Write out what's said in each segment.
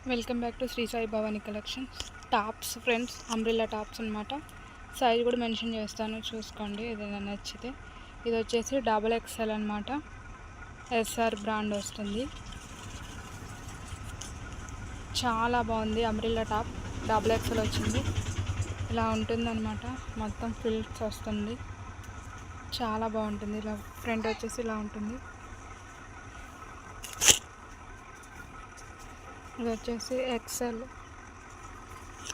Welcome back to Shri Sai Bhavani collections. Tops friends, umbrella tops అనమాట. Size కూడా mention చేస్తాను, చూసుకోండి ఏదైనా నచ్చితే. ఇది వచ్చేసి XXL అనమాట. ఎస్ఆర్ బ్రాండ్ వస్తుంది. చాలా బాగుంది. అంబ్రిల్లా టాప్ XXL వచ్చింది. ఇలా ఉంటుంది అనమాట. మొత్తం ఫిల్స్ వస్తుంది. చాలా బాగుంటుంది. ఇలా ఫ్రంట్ వచ్చేసి ఇలా ఉంటుంది. ఇది వచ్చేసి ఎక్సెల్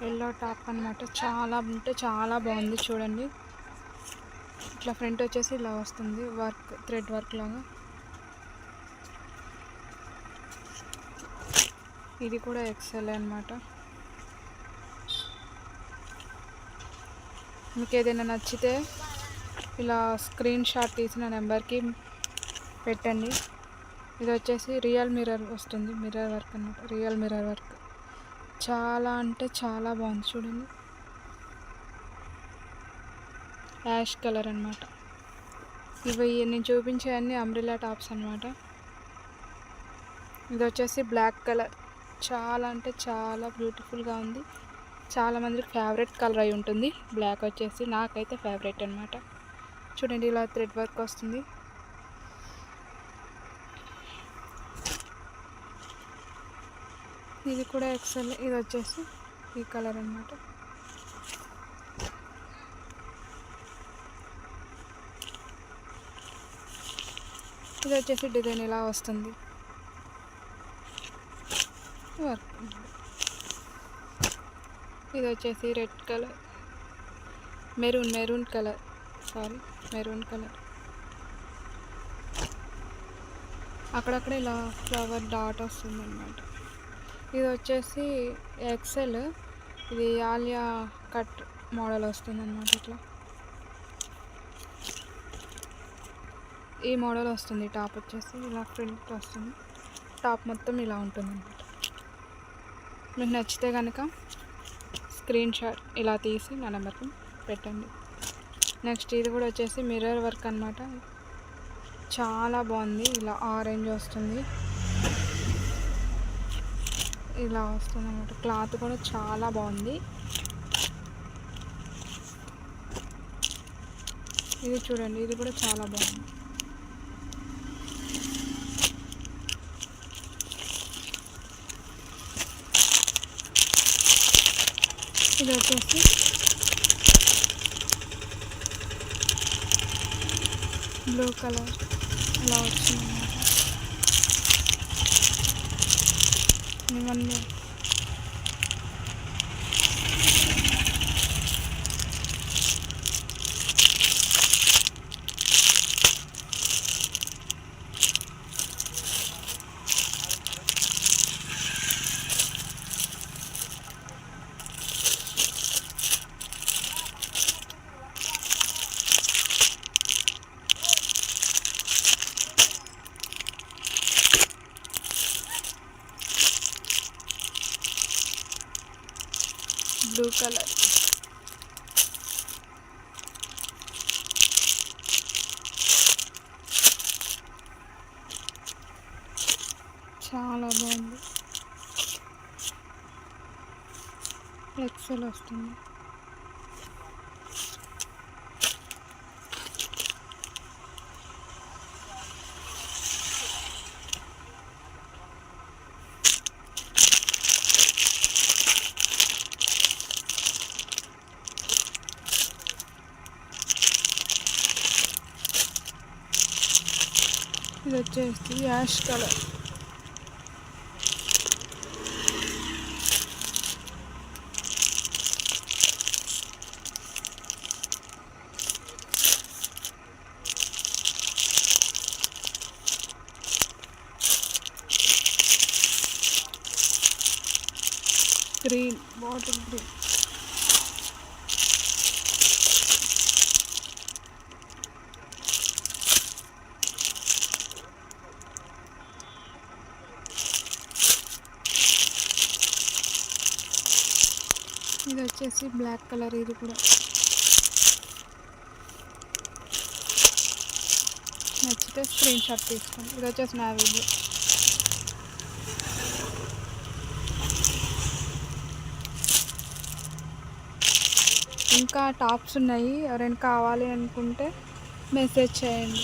ఎల్లో టాప్ అనమాట. చాలా అంటే చాలా బాగుంది. చూడండి, ఇట్లా ఫ్రంట్ వచ్చేసి ఇలా వస్తుంది, వర్క్ థ్రెడ్ వర్క్ లాగా. ఇది కూడా ఎక్సెల్ అనమాట. మీకు ఏదైనా నచ్చితే ఇలా స్క్రీన్ షాట్ తీసిన నెంబర్కి పెట్టండి. ఇది వచ్చేసి రియల్ మిర్రర్ వస్తుంది, మిర్రర్ వర్క్ అన్నమాట. రియల్ మిర్రర్ వర్క్ చాలా అంటే చాలా బాగుంది. చూడండి, యాష్ కలర్ అనమాట. ఇవి నేను చూపించేవన్నీ అంబ్రిల్లా టాప్స్ అనమాట. ఇది వచ్చేసి బ్లాక్ కలర్. చాలా అంటే చాలా బ్యూటిఫుల్గా ఉంది. చాలామందికి ఫేవరెట్ కలర్ అయి ఉంటుంది బ్లాక్ వచ్చేసి. నాకైతే ఫేవరెట్ అనమాట. చూడండి, ఇలా థ్రెడ్ వర్క్ వస్తుంది. ఇది కూడా ఎక్సెల్. ఇది వచ్చేసి ఈ కలర్ అనమాట. ఇది వచ్చేసి డిజైన్ ఇలా వస్తుంది, వర్క్. ఇది వచ్చేసి రెడ్ కలర్, మెరూన్ కలర్. అక్కడక్కడ ఇలా ఫ్లవర్ డాట్ వస్తుంది అనమాట. ఇది వచ్చేసి ఎక్సెల్. ఇది ఆలియా కట్ మోడల్ వస్తుంది అనమాట. ఇట్లా ఈ మోడల్ వస్తుంది. టాప్ వచ్చేసి ఇలా ఫ్రంట్ వస్తుంది. టాప్ మొత్తం ఇలా ఉంటుంది అనమాట. మీకు నచ్చితే కనుక స్క్రీన్ షాట్ ఇలా తీసి నా నెంబర్కి పెట్టండి. నెక్స్ట్ ఇది కూడా వచ్చేసి మిర్రర్ వర్క్ అనమాట. చాలా బాగుంది. ఇలా ఆరెంజ్ వస్తుంది, ఇలా వస్తుంది అన్నమాట. క్లాత్ కూడా చాలా బాగుంది. ఇది చూడండి, ఇది కూడా చాలా బాగుంది. ఇది వచ్చేసి బ్లూ కలర్ ఇలా వచ్చింది అన్నమాట. ఇవన్నీ బ్లూ కలర్. చాలా బాగుంది. ఎక్సెల్ వస్తుంది. ఇది వచ్చేసి ash colour. Green, bottle green. ఇది వచ్చేసి బ్లాక్ కలర్. ఇది కూడా నచ్చితే స్క్రీన్ షాట్ తీసుకోండి. ఇది వచ్చేసి నావీ బ్లూ. ఇంకా టాప్స్ ఉన్నాయి, ఎవరైనా కావాలి అనుకుంటే మెసేజ్ చేయండి.